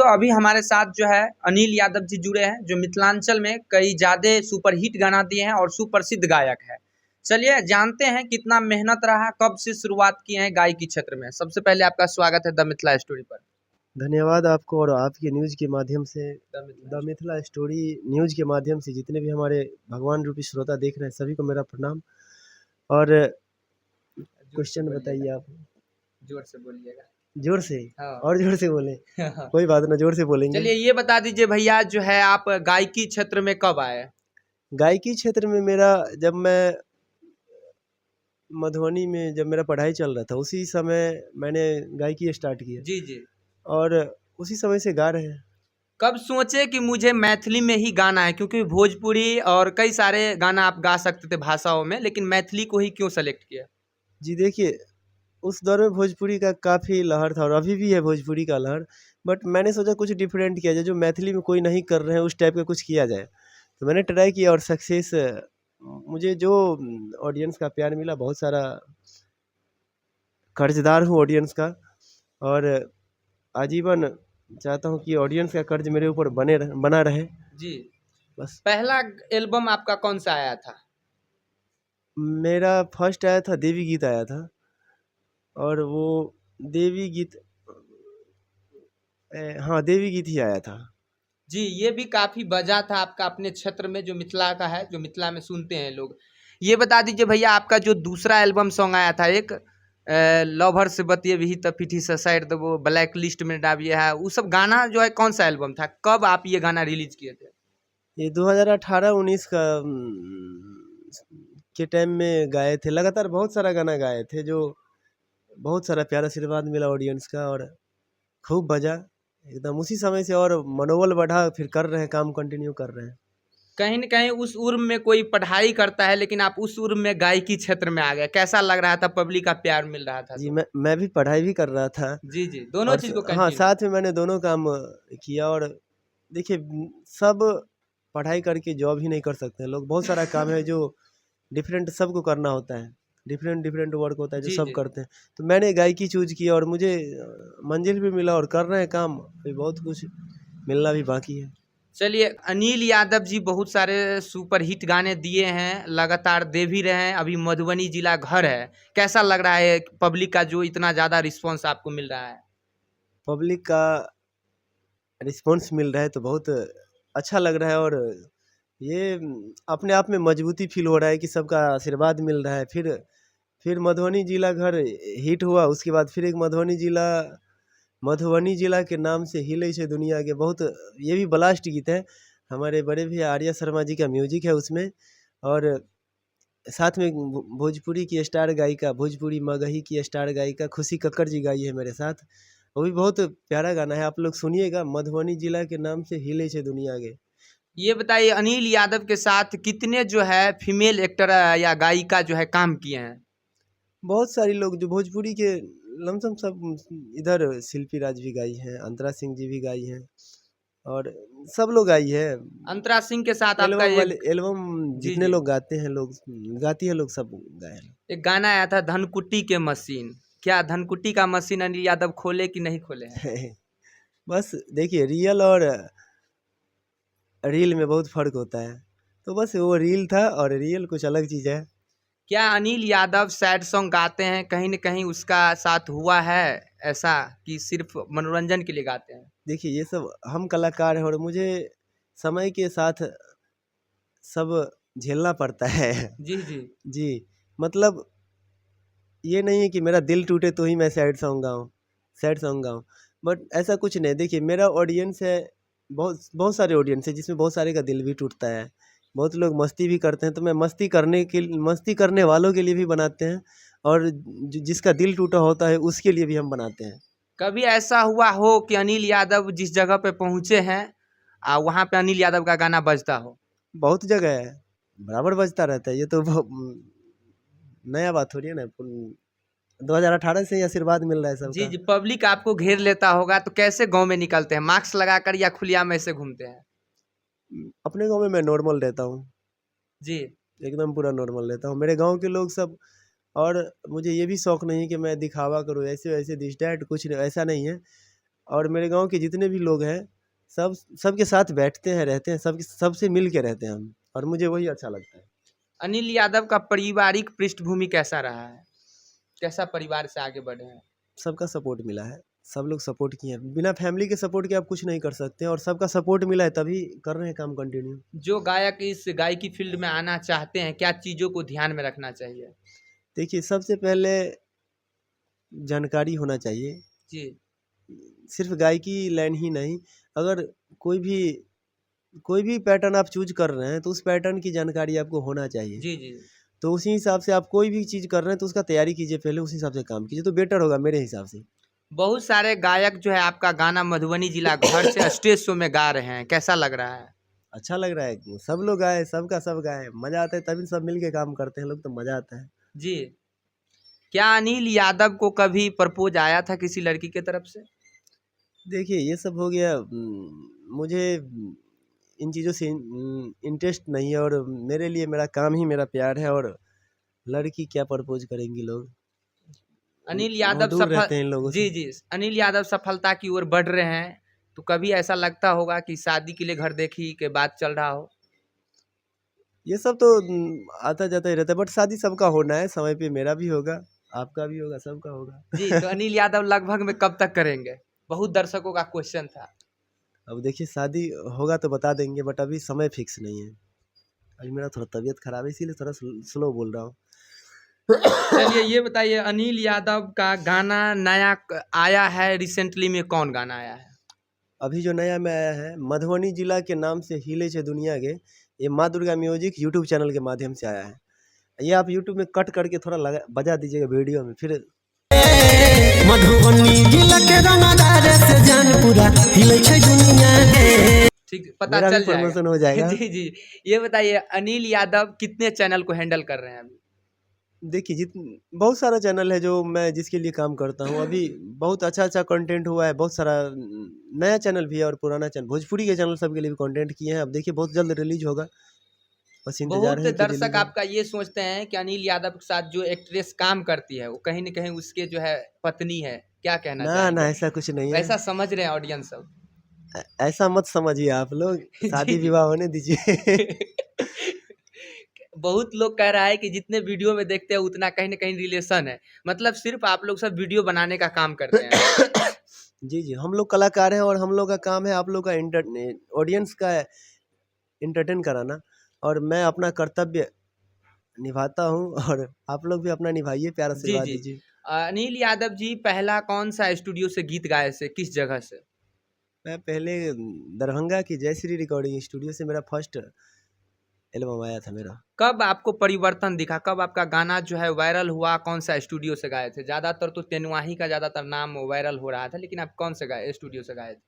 अभी हमारे साथ जो है अनिल यादव जी जुड़े हैं, जो मिथिलांचल में कई ज़्यादा सुपरहिट गाना दिए हैं और सुप्रसिद्ध गायक है। चलिए जानते हैं कितना मेहनत रहा, कब से शुरुआत किए हैं गायकी क्षेत्र में। सबसे पहले आपका स्वागत है द मिथिला स्टोरी पर। धन्यवाद आपको और आपके न्यूज़ के माध्यम से the the Mithila story news के माध्यम से जितने भी हमारे भगवान रूपी श्रोता देख रहे हैं सभी को मेरा प्रणाम। और क्वेश्चन बताइए आप। जोर से बोलिएगा। जोर से? हाँ। और जोर से बोलें? कोई बात ना, जोर से बोलेंगे। चलिए ये बता दीजिए भैया, जो है आप गायकी क्षेत्र में कब आए? गायकी क्षेत्र में मेरा जब मैं मधुबनी में जब मेरा पढ़ाई चल रहा था उसी समय मैंने गायकी स्टार्ट किया जी जी। और उसी समय से गा रहे हैं। कब सोचे कि मुझे मैथिली में ही गाना है, क्योंकि भोजपुरी और कई सारे गाना आप गा सकते थे भाषाओं में, लेकिन मैथिली को ही क्यों सेलेक्ट किया? जी देखिए, उस दौर में भोजपुरी का काफ़ी लहर था और अभी भी है भोजपुरी का लहर। बट मैंने सोचा कुछ डिफरेंट किया जाए, जो मैथिली में कोई नहीं कर रहे हैं उस टाइप का कुछ किया जाए। तो मैंने ट्राई किया और सक्सेस मुझे जो ऑडियंस का प्यार मिला, बहुत सारा कर्जदार हूँ ऑडियंस का और आजीवन चाहता हूँ कि ऑडियंस का कर्ज मेरे ऊपर बना रहे। जी। बस। पहला एल्बम आपका कौन सा आया था? मेरा फर्स्ट आया था देवी गीत आया था और वो देवी गीत हाँ देवी गीत ही आया था। जी, ये भी काफ़ी बजा था आपका अपने क्षेत्र में, जो मिथिला का है, जो मिथिला में सुनते हैं लोग। ये बता दीजिए भैया, आपका जो दूसरा एल्बम सॉन्ग आया था एक लवर से बतिए भी त पीठी से साइड तो वो ब्लैक लिस्ट में डाबिए है, वो सब गाना जो है कौन सा एल्बम था? कब आप ये गाना रिलीज किए थे? ये 2018-19 का के टाइम में गाए थे। लगातार बहुत सारा गाना गाए थे, जो बहुत सारा प्यारा आशीर्वाद मिला ऑडियंस का और खूब बजा एकदम उसी समय से और मनोबल बढ़ा, फिर कर रहे हैं, काम कंटिन्यू कर रहे हैं। कहीं न कहीं उस उर्म में कोई पढ़ाई करता है, लेकिन आप उस उर्म में गायकी क्षेत्र में आ गए। कैसा लग रहा था? पब्लिक का प्यार मिल रहा था जी, तो? मैं भी पढ़ाई भी कर रहा था जी, जी, दोनों और चीज़ को हाँ, कंटिन्यू। साथ में मैंने दोनों काम किया। और देखिए सब पढ़ाई करके जॉब ही नहीं कर सकते हैं लोग, बहुत सारा काम है जो डिफरेंट सबको करना होता है, डिफरेंट वर्क होता है जो जी, सब जी। करते हैं। तो मैंने गायकी चूज़ किया और मुझे मंजिल भी मिला और कर रहे हैं काम, अभी बहुत कुछ मिलना भी बाकी है। चलिए, अनिल यादव जी बहुत सारे सुपरहिट गाने दिए हैं, लगातार दे भी रहे हैं। अभी मधुबनी जिला घर है, कैसा लग रहा है पब्लिक का जो इतना ज़्यादा रिस्पॉन्स आपको मिल रहा है? पब्लिक का रिस्पॉन्स मिल रहा है तो बहुत अच्छा लग रहा है और ये अपने आप में मजबूती फील हो रहा है कि सबका आशीर्वाद मिल रहा है। फिर मधुबनी जिला घर हिट हुआ, उसके बाद फिर एक मधुबनी जिला के नाम से हिले छे दुनिया के, बहुत ये भी ब्लास्ट गीत है। हमारे बड़े भैया आर्या शर्मा जी का म्यूजिक है उसमें और साथ में भोजपुरी की स्टार गायिका, भोजपुरी मगही की स्टार गायिका खुशी कक्कड़ जी गाई है मेरे साथ। वो भी बहुत प्यारा गाना है, आप लोग सुनिएगा। मधुबनी जिला के नाम से हिले छे दुनिया के। ये बताइए, अनिल यादव के साथ कितने जो है फीमेल एक्टर या गायिका जो है काम किए हैं? बहुत सारे लोग जो भोजपुरी के लमसम सब, इधर शिल्पी राज भी गाई हैं, अंतरा सिंह जी भी गाई हैं और सब लोग गाई है। अंतरा सिंह के साथ आपका एल्बम जी, जितने जी, लोग गाते हैं, लोग गाती है, लोग सब गाए हैं। एक गाना आया था धनकुट्टी के मशीन। क्या धनकुट्टी का मशीन अनिल यादव खोले कि नहीं खोले हैं? बस देखिए, रियल और रील में बहुत फ़र्क होता है, तो बस वो रील था और रियल कुछ अलग चीज़ है। क्या अनिल यादव सैड सॉन्ग गाते हैं? कहीं न कहीं उसका साथ हुआ है ऐसा, कि सिर्फ़ मनोरंजन के लिए गाते हैं? देखिए ये सब हम कलाकार हैं और मुझे समय के साथ सब झेलना पड़ता है। जी, जी। जी, मतलब ये नहीं है कि मेरा दिल टूटे तो ही मैं सैड सॉन्ग गाऊँ। बट ऐसा कुछ नहीं, देखिए मेरा ऑडियंस है, बहुत बहुत सारे ऑडियंस है जिसमें बहुत सारे का दिल भी टूटता है। बहुत लोग मस्ती भी करते हैं, तो मैं मस्ती करने वालों के लिए भी बनाते हैं और जिसका दिल टूटा होता है उसके लिए भी हम बनाते हैं। कभी ऐसा हुआ हो कि अनिल यादव जिस जगह पे पहुँचे हैं वहाँ पे अनिल यादव का गाना बजता हो? बहुत जगह है, बराबर बजता रहता है, ये तो नया बात हो रही है ना। 2018 से ही आशीर्वाद मिल रहा है जी, सबका। जी। पब्लिक आपको घेर लेता होगा, तो कैसे गाँव में निकलते हैं? मास्क लगाकर या खुलेआम ऐसे घूमते हैं? अपने गाँव में मैं नॉर्मल रहता हूँ, जी। एकदम पूरा नॉर्मल रहता हूँ। मेरे गाँव के लोग सब, और मुझे ये भी शौक नहीं है कि मैं दिखावा करूँ, ऐसे-वैसे दिस दैट कुछ ऐसा नहीं है। और मेरे गांव के जितने भी लोग हैं सबके साथ बैठते हैं, रहते हैं, सबसे मिल के रहते हैं हम, और मुझे वही अच्छा लगता है। अनिल यादव का पारिवारिक पृष्ठभूमि कैसा रहा है? कैसा परिवार से आगे बढ़े हैं? सबका सपोर्ट मिला है, सब लोग सपोर्ट किए हैं। बिना फैमिली के सपोर्ट के आप कुछ नहीं कर सकते, और सबका सपोर्ट मिला है तभी कर रहे हैं काम कंटिन्यू। जो गायक इस गायकी फील्ड में आना चाहते हैं, क्या चीज़ों को ध्यान में रखना चाहिए? देखिए, सबसे पहले जानकारी होना चाहिए। जी सिर्फ गायकी लाइन ही नहीं, अगर कोई भी पैटर्न आप चूज कर रहे हैं तो उस पैटर्न की जानकारी आपको होना चाहिए। जी जी। तो उसी हिसाब से आप कोई भी चीज़ कर रहे हैं तो उसका तैयारी कीजिए, पहले उस हिसाब से काम कीजिए तो बेटर होगा मेरे हिसाब से। बहुत सारे गायक जो है आपका गाना मधुबनी जिला घर से स्टेज शो में गा रहे हैं, कैसा लग रहा है? अच्छा लग रहा है, सब लोग गाए, सबका सब गाए, मज़ा आता है, तभी सब मिल के काम करते हैं लोग तो मज़ा आता है। जी। क्या अनिल यादव को कभी प्रपोज आया था किसी लड़की के तरफ से? देखिए, ये सब हो गया, मुझे इन चीज़ों से इंटरेस्ट नहीं है, और मेरे लिए मेरा काम ही मेरा प्यार है, और लड़की क्या प्रपोज करेंगी लोग, अनिल बहुत यादव दूर रहते हैं इन लोगों जी से। जी। अनिल यादव सफलता की ओर बढ़ रहे हैं, तो कभी ऐसा लगता होगा कि शादी के लिए घर देखी के बाद चल रहा हो? ये सब तो आता जाता ही रहता है, बट शादी सबका होना है समय पे, मेरा भी होगा, आपका भी होगा, सबका होगा। जी, तो अनिल यादव लगभग में कब तक करेंगे? बहुत दर्शकों का क्वेश्चन था। अब देखिए, शादी होगा तो बता देंगे, बट अभी समय फिक्स नहीं है। अभी मेरा थोड़ा तबीयत खराब है, इसीलिए थोड़ा स्लो बोल रहा हूँ। चलिए ये बताइए, अनिल यादव का गाना नया आया है रिसेंटली में, कौन गाना आया है? अभी जो नया में आया है, मधुबनी जिला के नाम से हिले छे दुनिया के, ये माँ दुर्गा म्यूजिक यूट्यूब चैनल के माध्यम से आया है। ये आप यूट्यूब में कट करके थोड़ा बजा दीजिएगा वीडियो में, फिर मधुबनी जिला के रंगदार से जान पूरा हिले छे दुनिया के। ठीक, पता मेरा भी चल जाएगा। प्रमोशन हो जाएगा। जी जी। ये बताइए, अनिल यादव कितने चैनल को हैंडल कर रहे हैं अभी? देखिए, बहुत सारा चैनल है जो मैं जिसके लिए काम करता हूँ। अभी बहुत अच्छा कंटेंट हुआ है, बहुत सारा नया चैनल भी है और पुराना चैनल, भोजपुरी के चैनल सबके लिए भी कंटेंट किए हैं। अब देखिए, बहुत जल्द रिलीज होगा, बस इंतजार बहुत है कि रिलीज दर्शक हो। आपका ये सोचते हैं कि अनिल यादव के साथ जो एक्ट्रेस काम करती है वो कहीं न कहीं उसके जो है पत्नी है, क्या कहना ना चाहेंगे? ऐसा कुछ नहीं है, ऐसा समझ रहे हैं ऑडियंस सब। ऐसा मत समझिए आप लोग, जी शादी जी। विवाह होने दीजिए। बहुत लोग कह रहा है कि जितने वीडियो में देखते हैं उतना कहीं न कहीं रिलेशन है। मतलब सिर्फ आप लोग सब वीडियो बनाने का काम करते हैं। जी जी, हम लोग कलाकार हैं, और हम लोग का काम है आप लोग का ऑडियंस का एंटरटेन कराना, और मैं अपना कर्तव्य निभाता हूँ, और आप लोग भी अपना निभाइए, प्यार जी आशीर्वाद जी। दीजिए। अनिल यादव जी पहला कौन-सा स्टूडियो से गीत गाए थे? किस जगह से? मैं पहले दरभंगा की जयश्री रिकॉर्डिंग स्टूडियो से मेरा फर्स्ट एल्बम आया था मेरा। कब आपको परिवर्तन दिखा? कब आपका गाना जो है वायरल हुआ? कौन-सा स्टूडियो से गाए थे? ज़्यादातर तो तेनुआही का ज़्यादातर नाम वायरल हो रहा था, लेकिन आप कौन से स्टूडियो से गाए थे?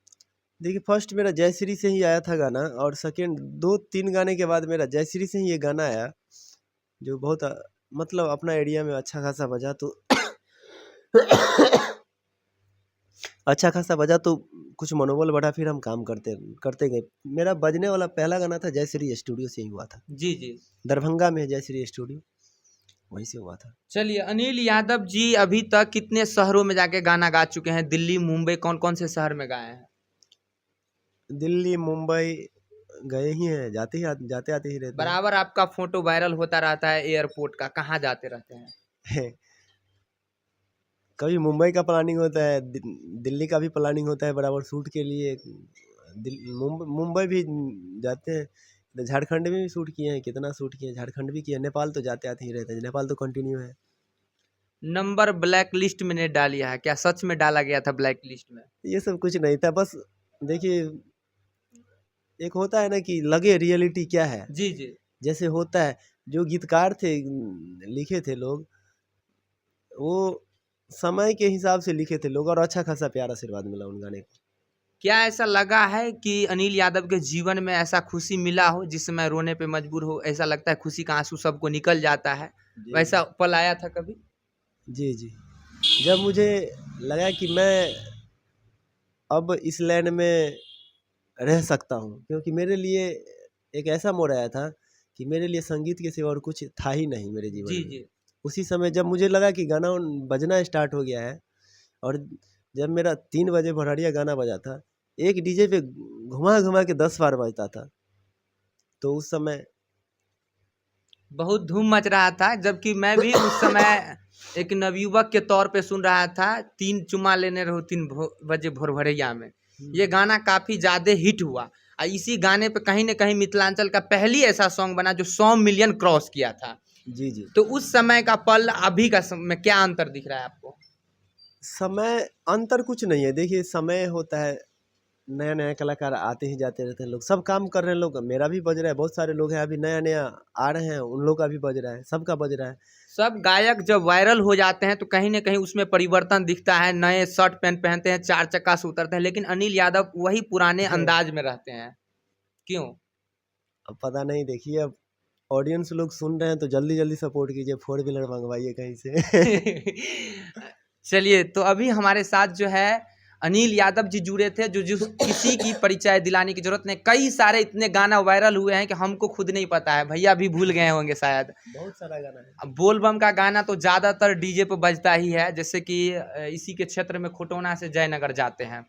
देखिए, फर्स्ट मेरा जयश्री से ही आया था गाना, और सेकेंड 2-3 गाने के बाद मेरा जयश्री से ही ये गाना आया, जो बहुत मतलब अपना एरिया में अच्छा खासा बजा, तो अच्छा खासा बजा तो कुछ मनोबल बढ़ा, फिर हम काम करते करते गए। मेरा बजने वाला पहला गाना था जयश्री स्टूडियो से ही हुआ था। जी जी। दरभंगा में है जयश्री स्टूडियो, वहीं से हुआ था। चलिए, अनिल यादव जी अभी तक कितने शहरों में जाके गाना गा चुके हैं? दिल्ली, मुंबई, कौन-कौन से शहर में गाए हैं? दिल्ली, मुंबई गए ही हैं, जाते आते ही रहते बराबर आपका फ़ोटो वायरल होता रहता है एयरपोर्ट का, कहाँ जाते रहते हैं? हैं। कभी मुंबई का प्लानिंग होता है, दिल्ली का भी प्लानिंग होता है बराबर शूट के लिए। मुंबई भी जाते हैं, तो झारखंड में भी शूट किए हैं, कितना शूट किए हैं, झारखंड भी किए हैं, नेपाल तो जाते आते ही रहते हैं, नेपाल तो कंटिन्यू है। नंबर ब्लैक लिस्ट में ने डाल लिया है, क्या सच में डाला गया था ब्लैक लिस्ट में? ये सब कुछ नहीं था, बस देखिए, एक होता है ना कि लगे रियलिटी क्या है, जी जी। जैसे होता है। जो गीतकार थे, लिखे थे लोग, वो समय के हिसाब से लिखे थे लोग, और अच्छा खासा प्यार आशीर्वाद मिला उन गाने को। क्या ऐसा लगा है कि अनिल यादव के जीवन में ऐसा खुशी मिला हो जिस समय रोने पे मजबूर हो? ऐसा लगता है खुशी का आंसू सबको निकल जाता है, जी वैसा पल आया था कभी? जी जी। जब मुझे लगा कि मैं अब इस लाइन में रह सकता हूँ, क्योंकि मेरे लिए एक ऐसा मोड़ आया था कि मेरे लिए संगीत के सिवा और कुछ था ही नहीं मेरे जीवन जी में। जी। उसी समय जब मुझे लगा कि गाना बजना स्टार्ट हो गया है, और जब मेरा 3 बजे भरड़िया गाना बजा था, एक डीजे पे घुमा-घुमा के 10 बार बजता था। तो उस समय बहुत धूम मच रहा था, जबकि मैं भी उस समय एक नवयुवक के तौर पे सुन रहा था, 3 चुम्मा लेने रहो 3 बजे भोरभरैया में। ये गाना काफ़ी ज़्यादा हिट हुआ और इसी गाने पे कहीं न कहीं मिथिलांचल का पहली ऐसा सॉन्ग बना जो 100 मिलियन क्रॉस किया था। जी, जी। तो उस समय का पल अभी का में क्या अंतर दिख रहा है आपको? समय अंतर कुछ नहीं है। देखिए समय होता है, नया-नया कलाकार आते ही जाते रहते हैं लोग। सब काम कर रहे हैं लोग, मेरा भी बज रहा है, बहुत सारे लोग हैं अभी नया-नया आ रहे हैं, उन लोग का भी बज रहा है, सबका बज रहा है। सब गायक जब वायरल हो जाते हैं तो कहीं न कहीं उसमें परिवर्तन दिखता है, नए शर्ट पैंट पहनते हैं, 4 चक्का से उतरते हैं, लेकिन अनिल यादव वही पुराने अंदाज में रहते हैं। क्यों? अब पता नहीं, देखिए अब ऑडियंस लोग सुन रहे हैं तो जल्दी-जल्दी सपोर्ट कीजिए, 4 व्हीलर मंगवाइए कहीं से। चलिए, तो अभी हमारे साथ जो है अनिल यादव जी जुड़े थे, जो किसी की परिचय दिलाने की ज़रूरत नहीं। कई सारे इतने गाना वायरल हुए हैं कि हमको खुद नहीं पता है, भैया भी भूल गए होंगे शायद। बहुत सारा गाना है। अब बोल बम का गाना तो ज़्यादातर डीजे पे बजता ही है, जैसे कि इसी के क्षेत्र में खोटौना से जयनगर जाते हैं।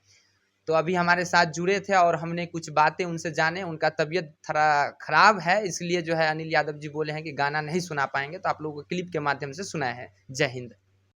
तो अभी हमारे साथ जुड़े थे और हमने कुछ बातें उनसे जाने। उनका तबीयत थोड़ा ख़राब है, इसलिए जो है अनिल यादव जी बोले हैं कि गाना नहीं सुना पाएँगे, तो आप लोगों को क्लिप के माध्यम से सुनाए हैं। जय हिंद।